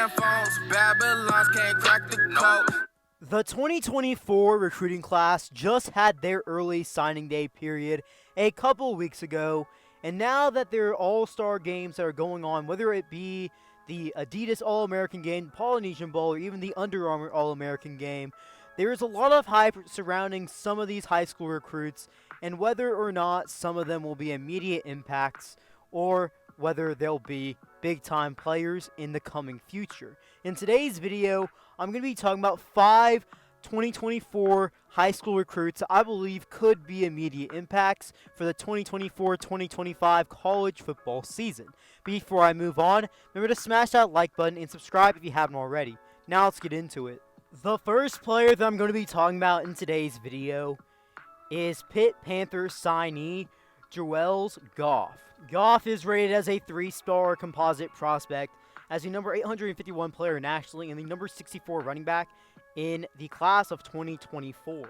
phones, Babylons can't crack the code. The 2024 recruiting class just had their early signing day period a couple weeks ago, and now that there are all-star games that are going on, whether it be the Adidas All-American Game, Polynesian Bowl, or even the Under Armour All-American Game, there is a lot of hype surrounding some of these high school recruits and whether or not some of them will be immediate impacts or whether they'll be big-time players in the coming future. In today's video, I'm going to be talking about 5 2024 high school recruits I believe could be immediate impacts for the 2024-2025 college football season. Before I move on, remember to smash that like button and subscribe if you haven't already. Now let's get into it. The first player that I'm going to be talking about in today's video is Pitt Panthers signee Joels Goff. Goff is rated as a 3-star composite prospect, as the number 851 player nationally and the number 64 running back in the class of 2024.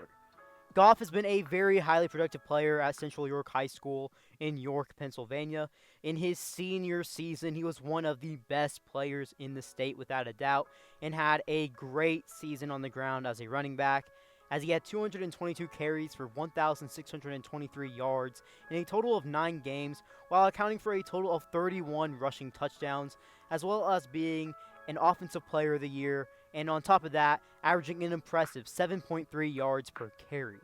Goff has been a very highly productive player at Central York High School in York, Pennsylvania. In his senior season, he was one of the best players in the state without a doubt and had a great season on the ground as a running back, as he had 222 carries for 1,623 yards in a total of 9 games, while accounting for a total of 31 rushing touchdowns, as well as being an Offensive Player of the Year, and on top of that, averaging an impressive 7.3 yards per carry.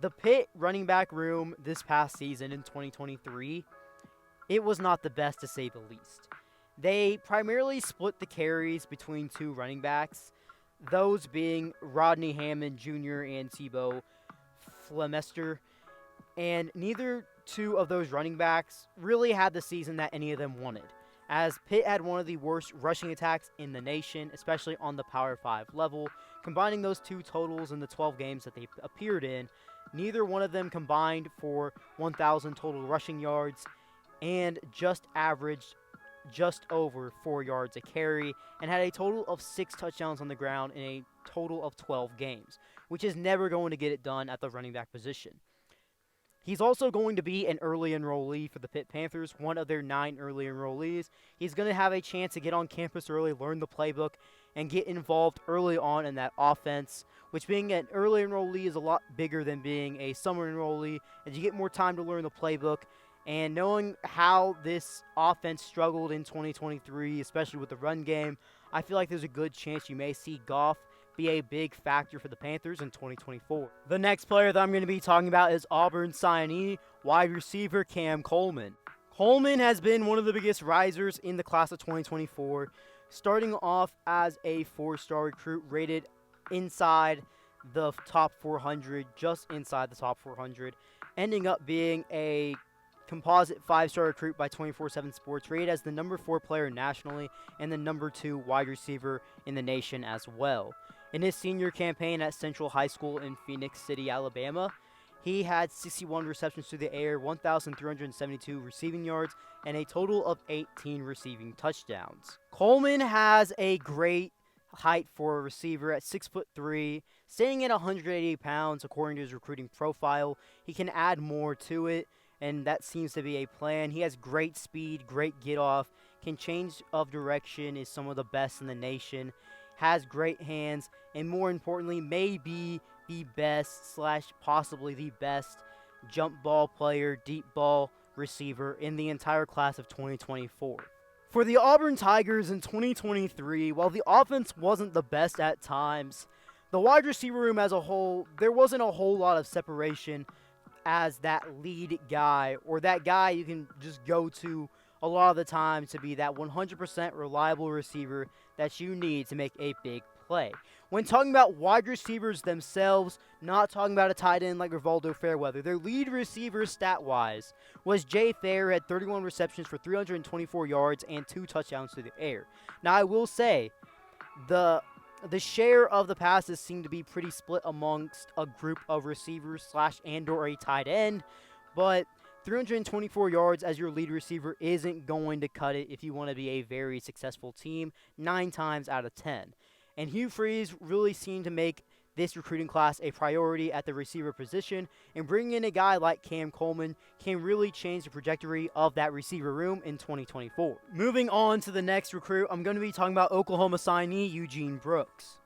The Pitt running back room this past season in 2023, it was not the best to say the least. They primarily split the carries between 2 running backs, those being Rodney Hammond Jr. and Tebow Flemester, and neither 2 of those running backs really had the season that any of them wanted, as Pitt had one of the worst rushing attacks in the nation, especially on the Power 5 level. Combining those 2 totals in the 12 games that they appeared in, neither one of them combined for 1,000 total rushing yards and just averaged just over 4 yards a carry, and had a total of 6 touchdowns on the ground in a total of 12 games, which is never going to get it done at the running back position. He's also going to be an early enrollee for the Pitt Panthers, one of their 9 early enrollees. He's going to have a chance to get on campus early, learn the playbook, and get involved early on in that offense, which being an early enrollee is a lot bigger than being a summer enrollee, as you get more time to learn the playbook. And knowing how this offense struggled in 2023, especially with the run game, I feel like there's a good chance you may see Goff be a big factor for the Panthers in 2024. The next player that I'm going to be talking about is Auburn signee wide receiver Cam Coleman. Coleman has been one of the biggest risers in the class of 2024, starting off as a 4-star recruit rated inside the top 400, just inside the top 400, ending up being a composite 5-star recruit by 24/7 Sports, rated as the number 4 player nationally and the number 2 wide receiver in the nation as well. In his senior campaign at Central High School in Phoenix City, Alabama, he had 61 receptions through the air, 1,372 receiving yards, and a total of 18 receiving touchdowns. Coleman has a great height for a receiver at 6'3", standing at 180 pounds according to his recruiting profile. He can add more to it, and that seems to be a plan. He has great speed, great get-off, can change of direction, is some of the best in the nation, has great hands, and more importantly, may be the best / possibly the best jump ball player, deep ball receiver in the entire class of 2024. For the Auburn Tigers in 2023, while the offense wasn't the best at times, the wide receiver room as a whole, there wasn't a whole lot of separation as that lead guy, or that guy you can just go to a lot of the time to be that 100% reliable receiver that you need to make a big play. When talking about wide receivers themselves, not talking about a tight end like Rivaldo Fairweather, their lead receiver stat-wise was Jay Fair, had 31 receptions for 324 yards and 2 touchdowns through the air. Now, I will say, the share of the passes seem to be pretty split amongst a group of receivers / and/or a tight end, but 324 yards as your lead receiver isn't going to cut it if you want to be a very successful team 9 times out of 10. And Hugh Freeze really seemed to make this recruiting class a priority at the receiver position, and bringing in a guy like Coleman can really change the trajectory of that receiver room in 2024. Moving on to the next recruit, I'm going to be talking about Oklahoma signee Eugene Brooks.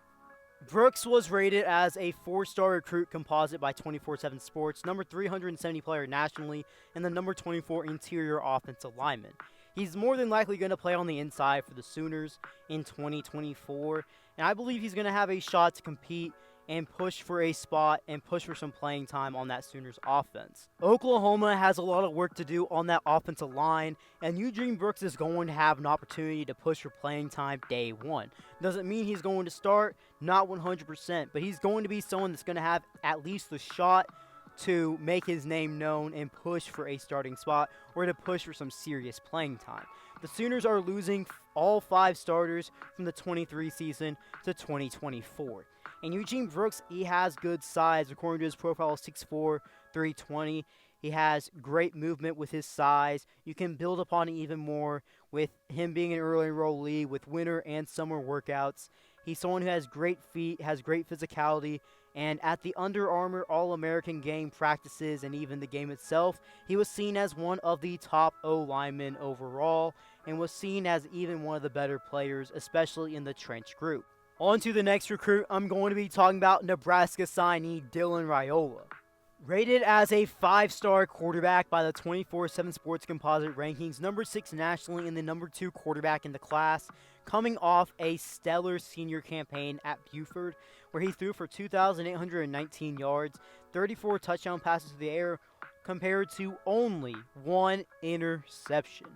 Brooks was rated as a 4-star recruit composite by 24/7 Sports, number 370 player nationally, and the number 24 interior offensive lineman. He's more than likely going to play on the inside for the Sooners in 2024, and I believe he's going to have a shot to compete and push for a spot and push for some playing time on that Sooners offense. Oklahoma has a lot of work to do on that offensive line, and Eugene Brooks is going to have an opportunity to push for playing time day one. Doesn't mean he's going to start, not 100%, but he's going to be someone that's going to have at least the shot to make his name known and push for a starting spot or to push for some serious playing time. The Sooners are losing all 5 starters from the 23 season to 2024. And Eugene Brooks, he has good size. According to his profile, 6'4", 320. He has great movement with his size. You can build upon it even more with him being an early enrollee with winter and summer workouts. He's someone who has great feet, has great physicality, and at the Under Armour All-American game practices and even the game itself, he was seen as one of the top O-linemen overall and was seen as even one of the better players, especially in the trench group. On to the next recruit, I'm going to be talking about Nebraska signee Dylan Raiola. Rated as a 5-star quarterback by the 24/7 Sports Composite Rankings, number 6 nationally and the number 2 quarterback in the class, coming off a stellar senior campaign at Buford, where he threw for 2,819 yards, 34 touchdown passes to the air, compared to only 1 interception.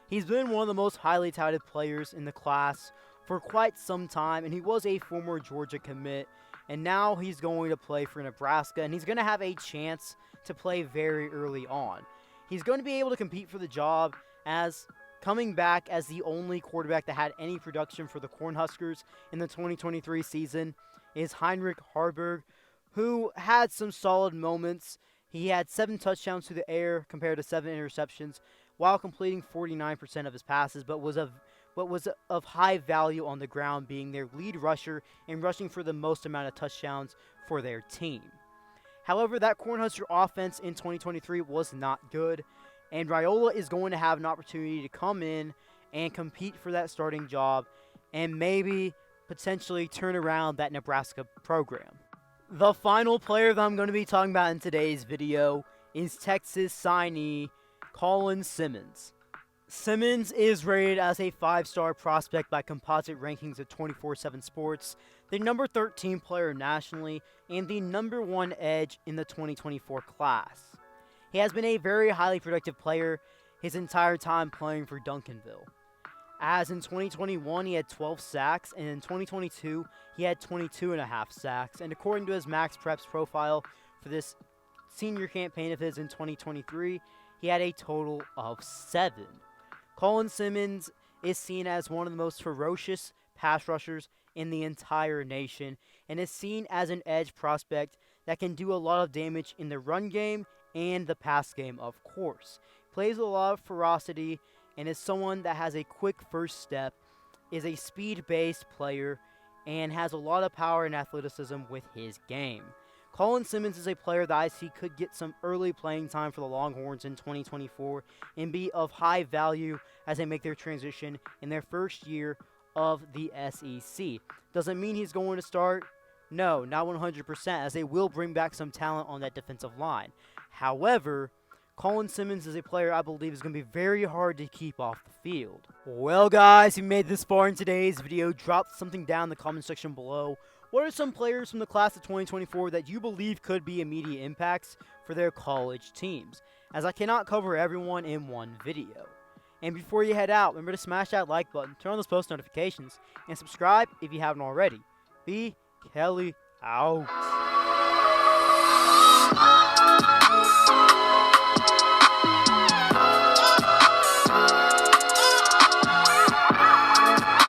He's been one of the most highly touted players in the class for quite some time, and he was a former Georgia commit, and now he's going to play for Nebraska, and he's going to have a chance to play very early on. He's going to be able to compete for the job as coming back as the only quarterback that had any production for the Cornhuskers in the 2023 season is Heinrich Haarberg, who had some solid moments. He had 7 touchdowns to the air compared to 7 interceptions while completing 49% of his passes, but was of high value on the ground, being their lead rusher and rushing for the most amount of touchdowns for their team. However, that Cornhusker offense in 2023 was not good, and Raiola is going to have an opportunity to come in and compete for that starting job and maybe potentially turn around that Nebraska program. The final player that I'm going to be talking about in today's video is Texas signee Colin Simmons. Simmons is rated as a 5-star prospect by composite rankings of 24/7 Sports, the number 13 player nationally, and the number 1 edge in the 2024 class. He has been a very highly productive player his entire time playing for Duncanville. As in 2021, he had 12 sacks, and in 2022, he had 22.5 sacks, and according to his Max Preps profile for this senior campaign of his in 2023, he had a total of 7. Colin Simmons is seen as one of the most ferocious pass rushers in the entire nation and is seen as an edge prospect that can do a lot of damage in the run game and the pass game, of course. Plays with a lot of ferocity and is someone that has a quick first step, is a speed-based player, and has a lot of power and athleticism with his game. Colin Simmons is a player that I see could get some early playing time for the Longhorns in 2024 and be of high value as they make their transition in their first year of the SEC. Doesn't mean he's going to start. No, not 100%, as they will bring back some talent on that defensive line. However, Colin Simmons is a player I believe is going to be very hard to keep off the field. Well, guys, you made this far in today's video. Drop something down in the comment section below. What are some players from the class of 2024 that you believe could be immediate impacts for their college teams, as I cannot cover everyone in one video. And before you head out, remember to smash that like button, turn on those post notifications, and subscribe if you haven't already. B. Kelly out.